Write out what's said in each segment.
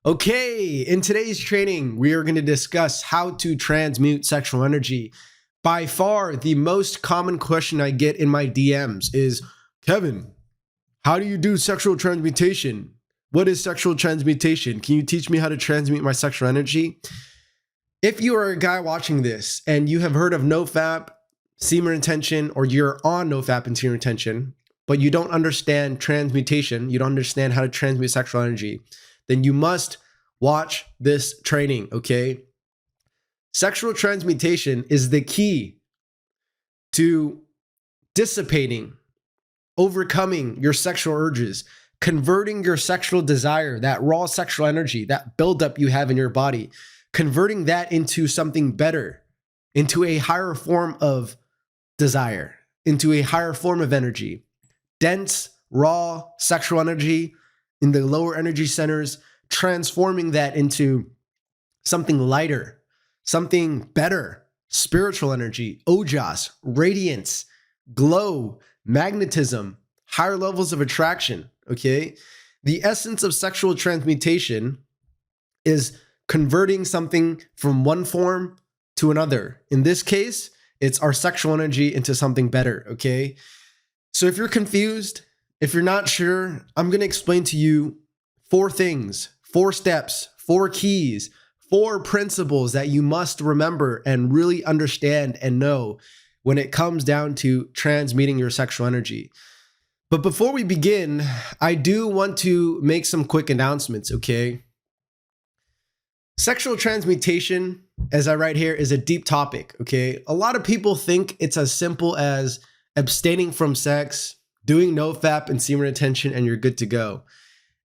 Okay, in today's training, we are going to discuss how to transmute sexual energy. By far, the most common question I get in my DMs is, Kevin, how do you do sexual transmutation? What is sexual transmutation? Can you teach me how to transmute my sexual energy? If you are a guy watching this and you have heard of NoFap, Semen Retention, or you're on NoFap and Semen Retention, but you don't understand transmutation, you don't understand how to transmute sexual energy, then you must watch this training, okay? Sexual transmutation is the key to dissipating, overcoming your sexual urges, converting your sexual desire, that raw sexual energy, that buildup you have in your body, converting that into something better, into a higher form of desire, into a higher form of energy. Dense, raw sexual energy in the lower energy centers, transforming that into something lighter, something better, spiritual energy, ojas, radiance, glow, magnetism, higher levels of attraction, okay? The essence of sexual transmutation is converting something from one form to another. In this case, it's our sexual energy into something better, okay? So if you're confused, if you're not sure, I'm going to explain to you 4 things, 4 steps, 4 keys, 4 principles that you must remember and really understand and know when it comes down to transmuting your sexual energy. But before we begin, I do want to make some quick announcements, okay? Sexual transmutation, as I write here, is a deep topic, okay? A lot of people think it's as simple as abstaining from sex, doing NoFap and Semen Retention, and you're good to go.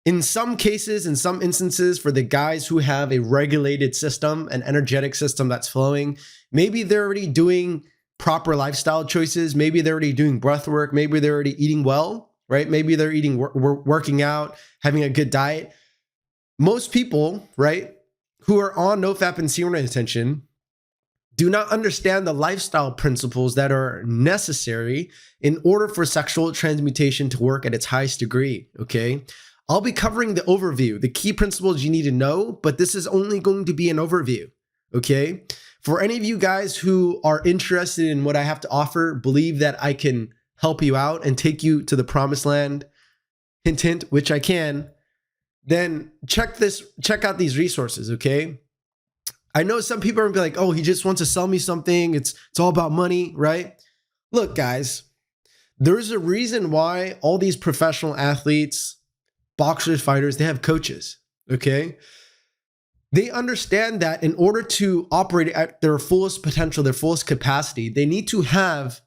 In some cases, in some instances, for the guys who have a regulated system, an energetic system that's flowing, maybe they're already doing proper lifestyle choices. Maybe they're already doing breath work. Maybe they're already eating well, right? Maybe they're eating, working out, having a good diet. Most people, right, who are on NoFap and Semen Retention do not understand the lifestyle principles that are necessary in order for sexual transmutation to work at its highest degree, okay? I'll be covering the overview, the key principles you need to know, but this is only going to be an overview, okay? For any of you guys who are interested in what I have to offer, believe that I can help you out and take you to the promised land, hint, hint, which I can, then check out these resources, okay? I know some people are gonna be like, oh, he just wants to sell me something. It's all about money, right? Look, guys, there's a reason why all these professional athletes, boxers, fighters, they have coaches, okay? They understand that in order to operate at their fullest potential, their fullest capacity, they need to have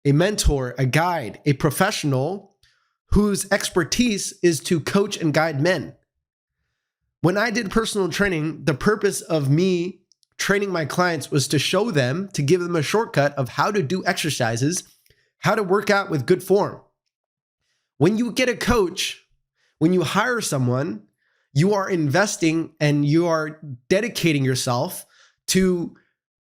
a mentor, a guide, a professional whose expertise is to coach and guide men. When I did personal training, the purpose of me training my clients was to show them, to give them a shortcut of how to do exercises, how to work out with good form. When you get a coach, when you hire someone, you are investing and you are dedicating yourself to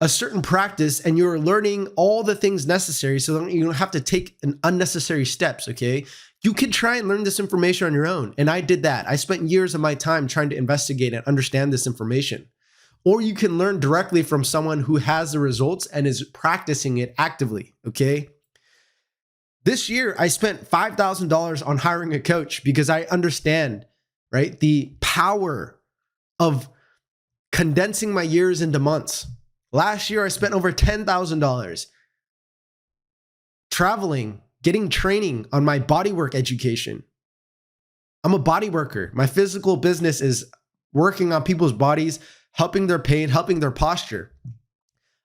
a certain practice and you're learning all the things necessary so that you don't have to take unnecessary steps, okay? You can try and learn this information on your own. And I did that. I spent years of my time trying to investigate and understand this information. Or you can learn directly from someone who has the results and is practicing it actively, okay? This year, I spent $5,000 on hiring a coach because I understand, right, the power of condensing my years into months. Last year, I spent over $10,000 traveling, getting training on my bodywork education. I'm a body worker. My physical business is working on people's bodies, helping their pain, helping their posture.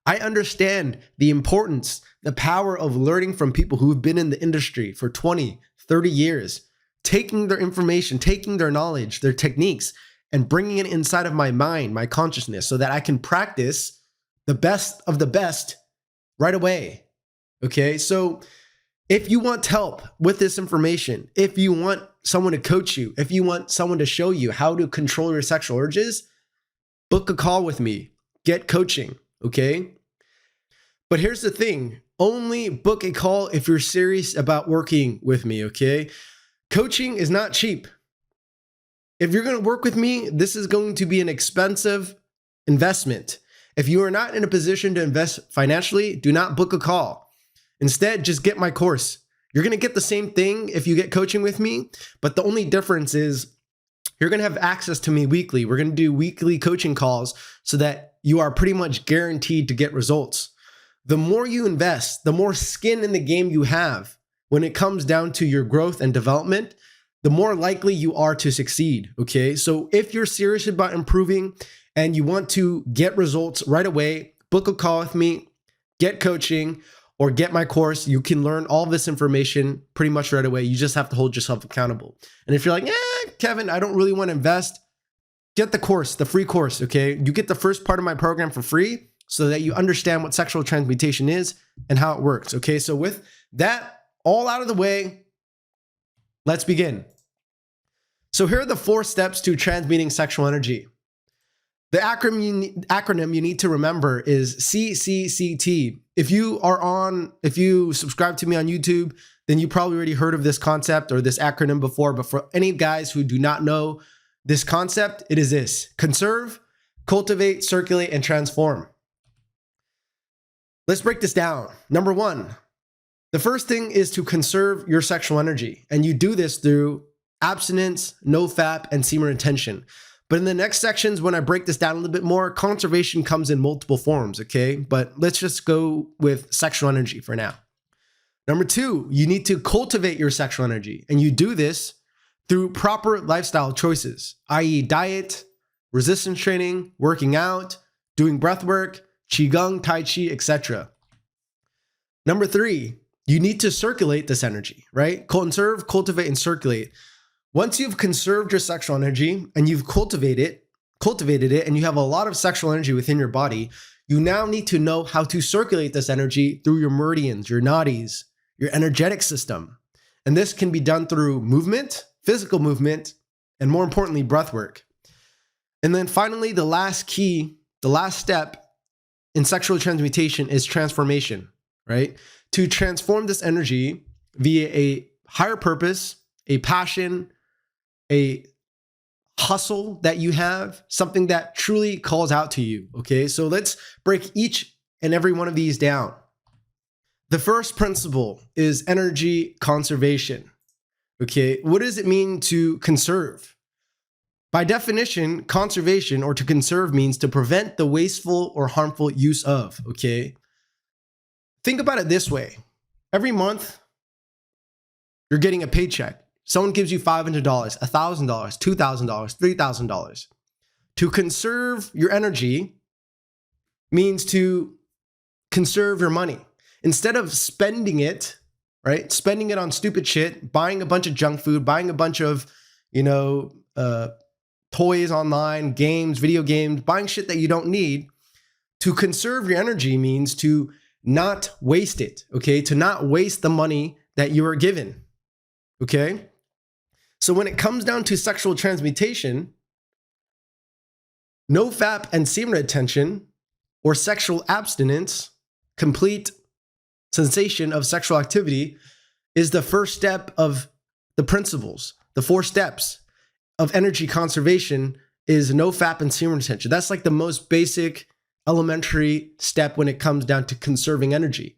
I understand the importance, the power of learning from people who've been in the industry for 20, 30 years, taking their information, taking their knowledge, their techniques, and bringing it inside of my mind, my consciousness, so that I can practice the best of the best right away, okay? So if you want help with this information, if you want someone to coach you, if you want someone to show you how to control your sexual urges, book a call with me, get coaching, okay? But here's the thing, only book a call if you're serious about working with me, okay? Coaching is not cheap. If you're going to work with me, this is going to be an expensive investment. If you are not in a position to invest financially, do not book a call. Instead, just get my course. You're going to get the same thing if you get coaching with me, but the only difference is you're going to have access to me weekly. We're going to do weekly coaching calls so that you are pretty much guaranteed to get results. The more you invest, the more skin in the game you have when it comes down to your growth and development, the more likely you are to succeed, okay? So if you're serious about improving and you want to get results right away, book a call with me, get coaching, or get my course. You can learn all this information pretty much right away. You just have to hold yourself accountable. And if you're like, Kevin, I don't really want to invest, get the course, the free course, okay? You get the first part of my program for free so that you understand what sexual transmutation is and how it works, okay? So with that all out of the way, let's begin. So here are the 4 steps to transmuting sexual energy. The acronym you need to remember is CCCT. If you subscribe to me on YouTube, then you probably already heard of this concept or this acronym before. But for any guys who do not know this concept, it is this: conserve, cultivate, circulate, and transform. Let's break this down. Number 1, the first thing is to conserve your sexual energy. And you do this through abstinence, NoFap, and semen retention. But in the next sections, when I break this down a little bit more, conservation comes in multiple forms, okay? But let's just go with sexual energy for now. Number 2, you need to cultivate your sexual energy. And you do this through proper lifestyle choices, i.e. diet, resistance training, working out, doing breath work, qigong, tai chi, etc. Number 3, you need to circulate this energy, right? Conserve, cultivate, and circulate. Once you've conserved your sexual energy and you've cultivated it, and you have a lot of sexual energy within your body, you now need to know how to circulate this energy through your meridians, your nadis, your energetic system. And this can be done through movement, physical movement, and more importantly, breath work. And then finally, the last step in sexual transmutation is transformation, right? To transform this energy via a higher purpose, a passion, a hustle that you have, something that truly calls out to you, okay? So let's break each and every one of these down. The first principle is energy conservation, okay? What does it mean to conserve? By definition, conservation or to conserve means to prevent the wasteful or harmful use of, okay? Think about it this way. Every month, you're getting a paycheck. Someone gives you $500, $1,000, $2,000, $3,000. To conserve your energy means to conserve your money. Instead of spending it, right? Spending it on stupid shit, buying a bunch of junk food, buying a bunch of, toys online, games, video games, buying shit that you don't need. To conserve your energy means to not waste it, okay? To not waste the money that you are given, okay? So when it comes down to sexual transmutation, NoFap and semen retention, or sexual abstinence, complete cessation of sexual activity, is the first step of the principles. The 4 steps of energy conservation is NoFap and semen retention. That's like the most basic elementary step when it comes down to conserving energy.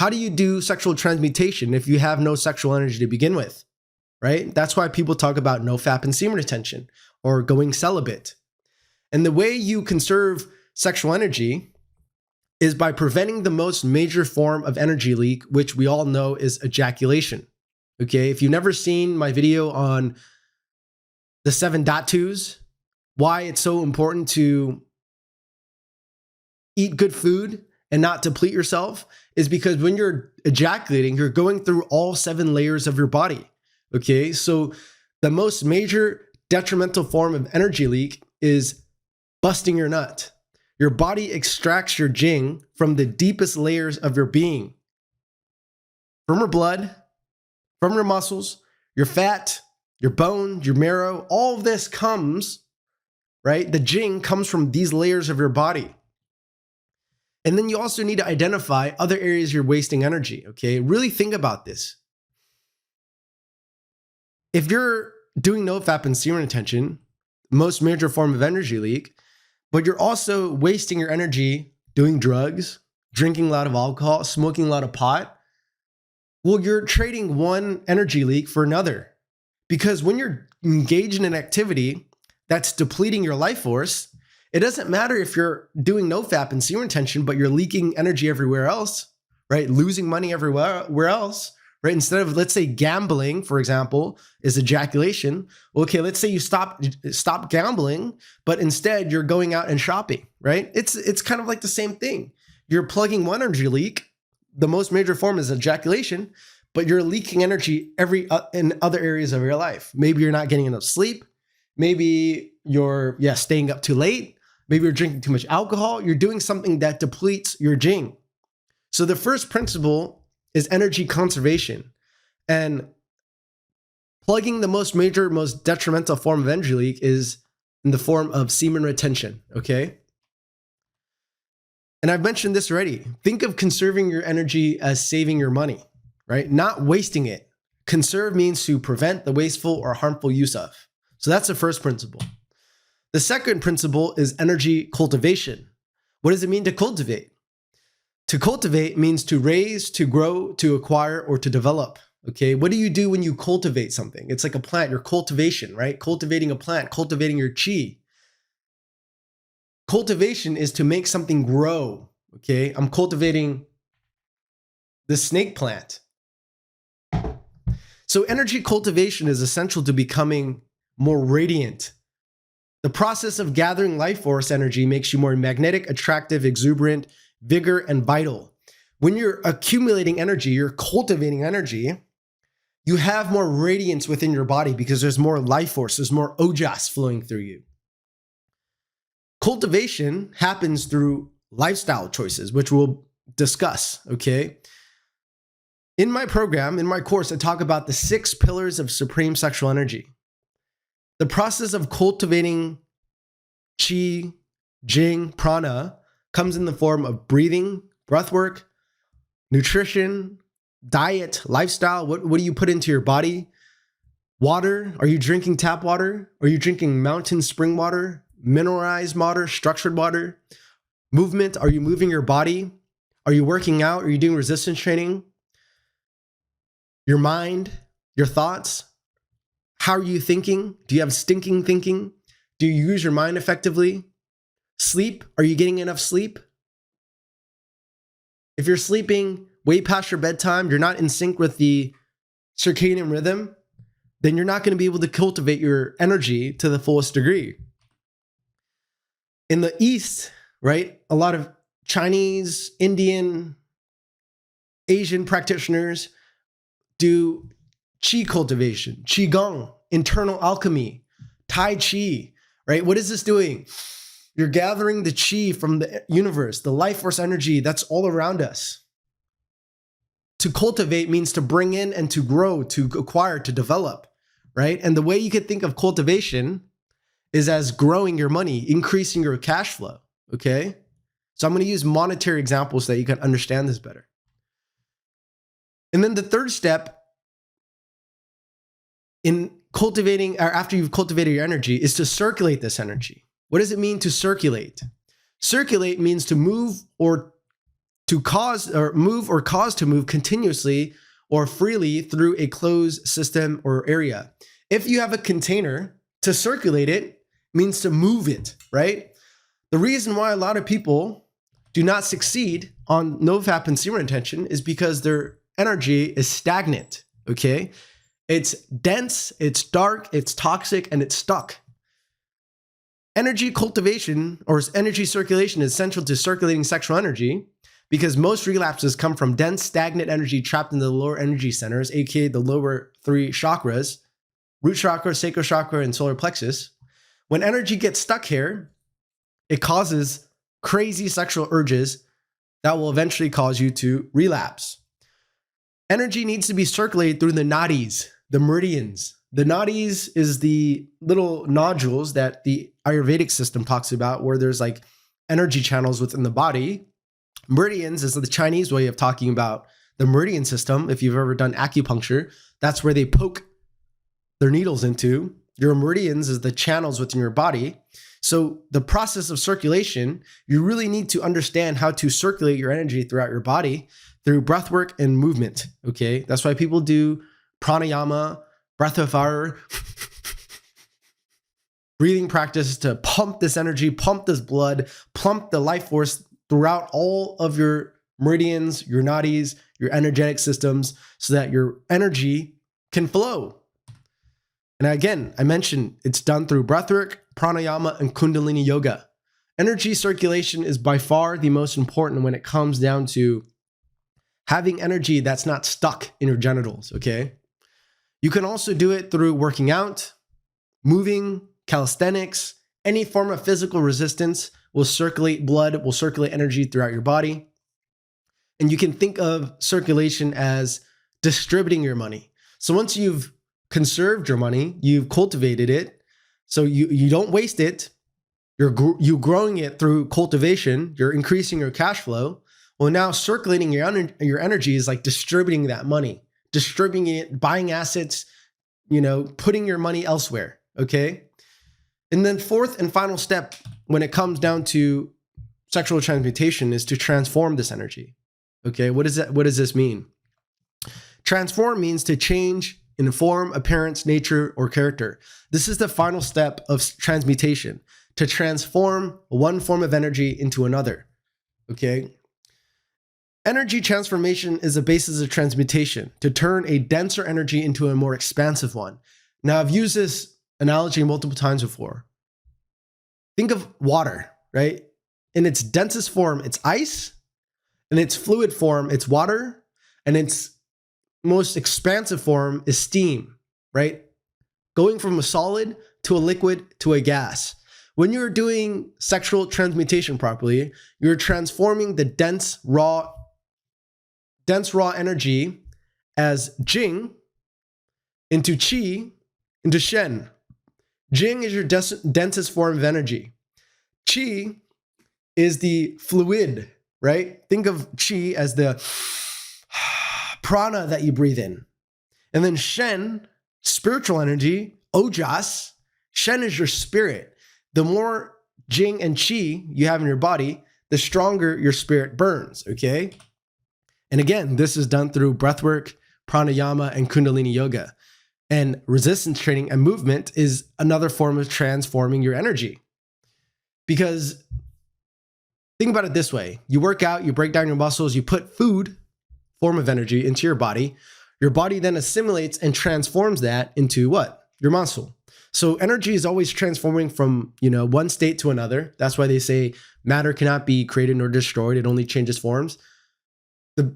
How do you do sexual transmutation if you have no sexual energy to begin with? Right? That's why people talk about NoFap and semen retention or going celibate. And the way you conserve sexual energy is by preventing the most major form of energy leak, which we all know is ejaculation. Okay, if you've never seen my video on the 7 datus, why it's so important to eat good food and not deplete yourself, is because when you're ejaculating, you're going through all 7 layers of your body. Okay, so the most major detrimental form of energy leak is busting your nut. Your body extracts your jing from the deepest layers of your being, from your blood, from your muscles, your fat, your bone, your marrow. All of this comes, right? The jing comes from these layers of your body. And then you also need to identify other areas you're wasting energy, okay? Really think about this. If you're doing NoFap and semen retention, most major form of energy leak, but you're also wasting your energy doing drugs, drinking a lot of alcohol, smoking a lot of pot. Well, you're trading one energy leak for another. Because when you're engaged in an activity that's depleting your life force, it doesn't matter if you're doing NoFap and semen retention, but you're leaking energy everywhere else, right? Losing money everywhere else, right? Instead of, let's say, gambling, for example, is ejaculation. Okay, let's say you stop gambling, but instead you're going out and shopping, right? It's kind of like the same thing. You're plugging one energy leak. The most major form is ejaculation, but you're leaking energy in other areas of your life. Maybe you're not getting enough sleep. Maybe you're staying up too late. Maybe you're drinking too much alcohol. You're doing something that depletes your jing. So the first principle is energy conservation, and plugging the most major, most detrimental form of energy leak is in the form of semen retention. Okay. And I've mentioned this already. Think of conserving your energy as saving your money, right? Not wasting it. Conserve means to prevent the wasteful or harmful use of. So that's the first principle. The second principle is energy cultivation. What does it mean to cultivate? To cultivate means to raise, to grow, to acquire, or to develop. Okay, what do you do when you cultivate something? It's like a plant, your cultivation, right? Cultivating a plant, cultivating your chi. Cultivation is to make something grow. Okay, I'm cultivating the snake plant. So energy cultivation is essential to becoming more radiant. The process of gathering life force energy makes you more magnetic, attractive, exuberant, vigor, and vital. When you're accumulating energy, you're cultivating energy, you have more radiance within your body because there's more life force, there's more ojas flowing through you. Cultivation happens through lifestyle choices, which we'll discuss, okay? In my program, in my course, I talk about the 6 pillars of supreme sexual energy. The process of cultivating chi, jing, prana comes in the form of breathing, breath work, nutrition, diet, lifestyle. What do you put into your body? Water. Are you drinking tap water? Are you drinking mountain spring water? Mineralized water, structured water? Movement. Are you moving your body? Are you working out? Are you doing resistance training? Your mind, your thoughts. How are you thinking? Do you have stinking thinking? Do you use your mind effectively? Sleep. Are you getting enough sleep? If you're sleeping way past your bedtime, you're not in sync with the circadian rhythm, then you're not going to be able to cultivate your energy to the fullest degree. In the East, right, a lot of Chinese, Indian, Asian practitioners do qi cultivation, qigong, internal alchemy, tai chi, right? What is this doing? You're gathering the qi from the universe, the life force energy that's all around us. To cultivate means to bring in and to grow, to acquire, to develop, right? And the way you could think of cultivation is as growing your money, increasing your cash flow, okay? So I'm going to use monetary examples so that you can understand this better. And then the third step in cultivating, or after you've cultivated your energy, is to circulate this energy. What does it mean to circulate? Circulate means to move or to cause, or move or cause to move continuously or freely through a closed system or area. If you have a container, to circulate it means to move it, right? The reason why a lot of people do not succeed on NoFap and semen retention is because their energy is stagnant, okay? It's dense, it's dark, it's toxic, and it's stuck. Energy cultivation or energy circulation is essential to circulating sexual energy because most relapses come from dense, stagnant energy trapped in the lower energy centers, aka the lower 3 chakras, root chakra, sacral chakra, and solar plexus. When energy gets stuck here, it causes crazy sexual urges that will eventually cause you to relapse. Energy needs to be circulated through the nadis, the meridians. The nadis is the little nodules that the Ayurvedic system talks about, where there's like energy channels within the body. Meridians is the Chinese way of talking about the meridian system. If you've ever done acupuncture, that's where they poke their needles into. Your meridians is the channels within your body. So the process of circulation, you really need to understand how to circulate your energy throughout your body through breath work and movement, okay? That's why people do pranayama, breath of fire, breathing practice to pump this energy, pump this blood, pump the life force throughout all of your meridians, your nadis, your energetic systems, so that your energy can flow. And again, I mentioned it's done through breathwork, pranayama, and kundalini yoga. Energy circulation is by far the most important when it comes down to having energy that's not stuck in your genitals, okay? You can also do it through working out, moving, calisthenics, any form of physical resistance will circulate blood, will circulate energy throughout your body. And you can think of circulation as distributing your money. So once you've conserved your money, you've cultivated it, so you don't waste it, you're growing it through cultivation, you're increasing your cash flow. Well, now circulating your energy is like distributing that money, distributing it, buying assets, putting your money elsewhere, okay? And then fourth and final step when it comes down to sexual transmutation is to transform this energy, okay? What does this mean? Transform means to change in form, appearance, nature, or character. This is the final step of transmutation, to transform one form of energy into another, okay? Energy transformation is the basis of transmutation, to turn a denser energy into a more expansive one. Now, I've used this analogy multiple times before. Think of water, right? In its densest form, it's ice. In its fluid form, it's water. And its most expansive form is steam, right? Going from a solid to a liquid to a gas. When you're doing sexual transmutation properly, you're transforming the dense raw energy as Jing into Qi into Shen. Jing is your densest form of energy. Qi is the fluid, right? Think of Qi as the prana that you breathe in. And then Shen, spiritual energy, ojas. Shen is your spirit. The more Jing and Qi you have in your body, the stronger your spirit burns, okay? And again, this is done through breathwork, pranayama, and kundalini yoga. And resistance training and movement is another form of transforming your energy. Because think about it this way. You work out, you break down your muscles, you put food, form of energy, into your body. Your body then assimilates and transforms that into what? Your muscle. So energy is always transforming from, one state to another. That's why they say matter cannot be created nor destroyed. It only changes forms. The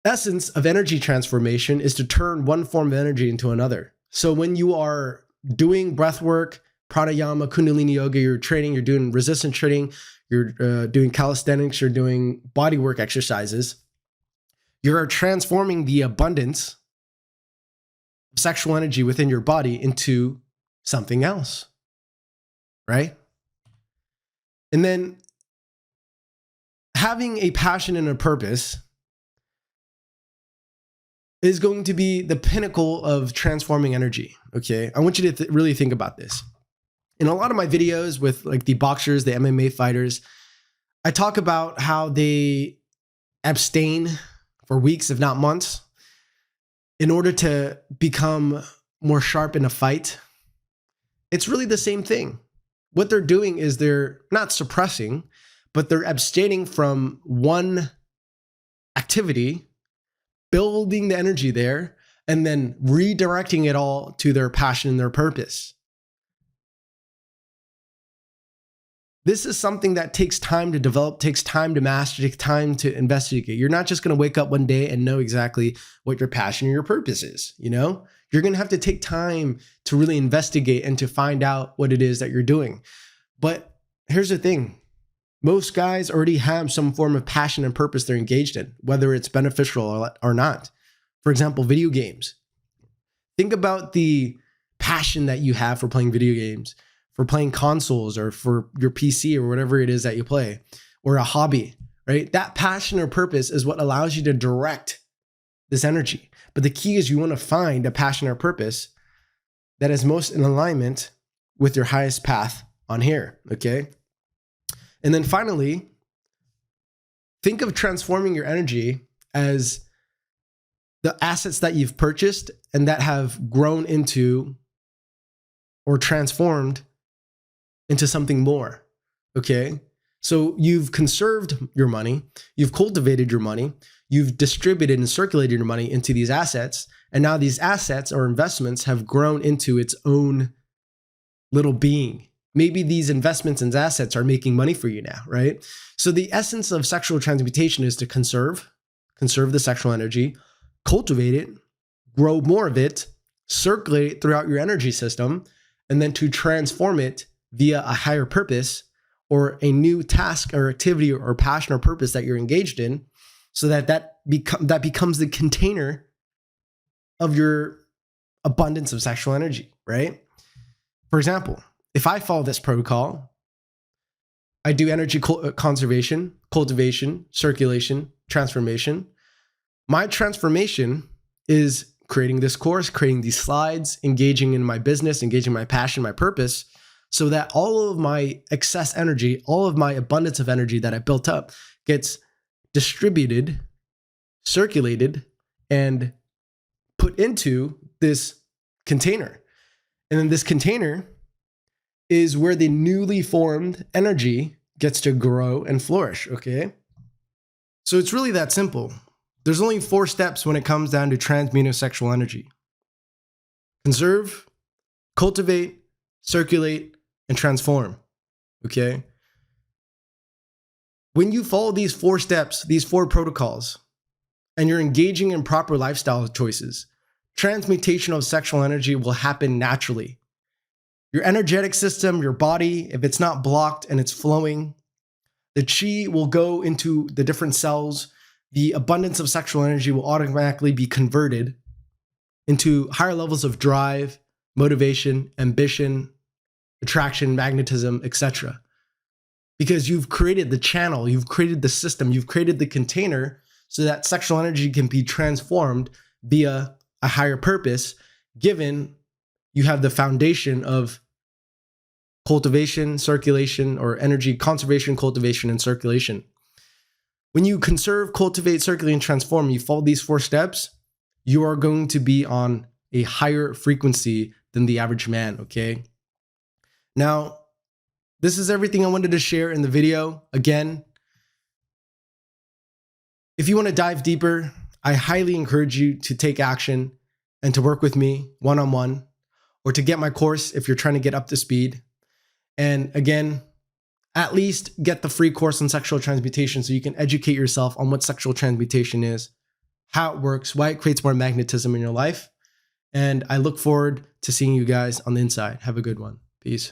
essence of energy transformation is to turn one form of energy into another. So when you are doing breath work, pranayama, kundalini yoga, you're training, you're doing resistance training, you're doing calisthenics, you're doing body work exercises, you're transforming the abundance of sexual energy within your body into something else, right? And then having a passion and a purpose is going to be the pinnacle of transforming energy, okay? I want you to really think about this. In a lot of my videos with like the boxers, the MMA fighters, I talk about how they abstain for weeks, if not months, in order to become more sharp in a fight. It's really the same thing. What they're doing is they're not suppressing, but they're abstaining from one activity, building the energy there, and then redirecting it all to their passion and their purpose. This is something that takes time to develop, takes time to master, takes time to investigate. You're not just going to wake up one day and know exactly what your passion or your purpose is, You're going to have to take time to really investigate and to find out what it is that you're doing. But here's the thing. Most guys already have some form of passion and purpose they're engaged in, whether it's beneficial or not. For example, video games. Think about the passion that you have for playing video games, for playing consoles, or for your PC or whatever it is that you play, or a hobby, right? That passion or purpose is what allows you to direct this energy. But the key is you want to find a passion or purpose that is most in alignment with your highest path on here, okay? And then finally, think of transforming your energy as the assets that you've purchased and that have grown into or transformed into something more, okay? So you've conserved your money, you've cultivated your money, you've distributed and circulated your money into these assets, and now these assets or investments have grown into its own little being. Maybe these investments and assets are making money for you now, right? So the essence of sexual transmutation is to conserve the sexual energy, cultivate it, grow more of it, circulate it throughout your energy system, and then to transform it via a higher purpose or a new task or activity or passion or purpose that you're engaged in, so that becomes the container of your abundance of sexual energy, right? For example, if I follow this protocol, I do energy conservation, cultivation, circulation, transformation. My transformation is creating this course, creating these slides, engaging in my business, engaging my passion, my purpose, so that all of my excess energy, all of my abundance of energy that I built up gets distributed, circulated, and put into this container. And then this container is where the newly formed energy gets to grow and flourish, okay? So it's really that simple. There's only 4 steps when it comes down to transmuting sexual energy. Conserve, cultivate, circulate, and transform, okay? When you follow these 4 steps, these 4 protocols, and you're engaging in proper lifestyle choices, transmutation of sexual energy will happen naturally. Your energetic system, your body, if it's not blocked and it's flowing, the chi will go into the different cells. The abundance of sexual energy will automatically be converted into higher levels of drive, motivation, ambition, attraction, magnetism, etc. Because you've created the channel, you've created the system, you've created the container so that sexual energy can be transformed via a higher purpose, given you have the foundation of cultivation, circulation, or energy conservation, cultivation, and circulation. When you conserve, cultivate, circulate, and transform, you follow these 4 steps, you are going to be on a higher frequency than the average man, okay? Now, this is everything I wanted to share in the video. Again, if you want to dive deeper, I highly encourage you to take action and to work with me one-on-one, or to get my course if you're trying to get up to speed. And again, at least get the free course on sexual transmutation so you can educate yourself on what sexual transmutation is, how it works, why it creates more magnetism in your life. And I look forward to seeing you guys on the inside. Have a good one. Peace.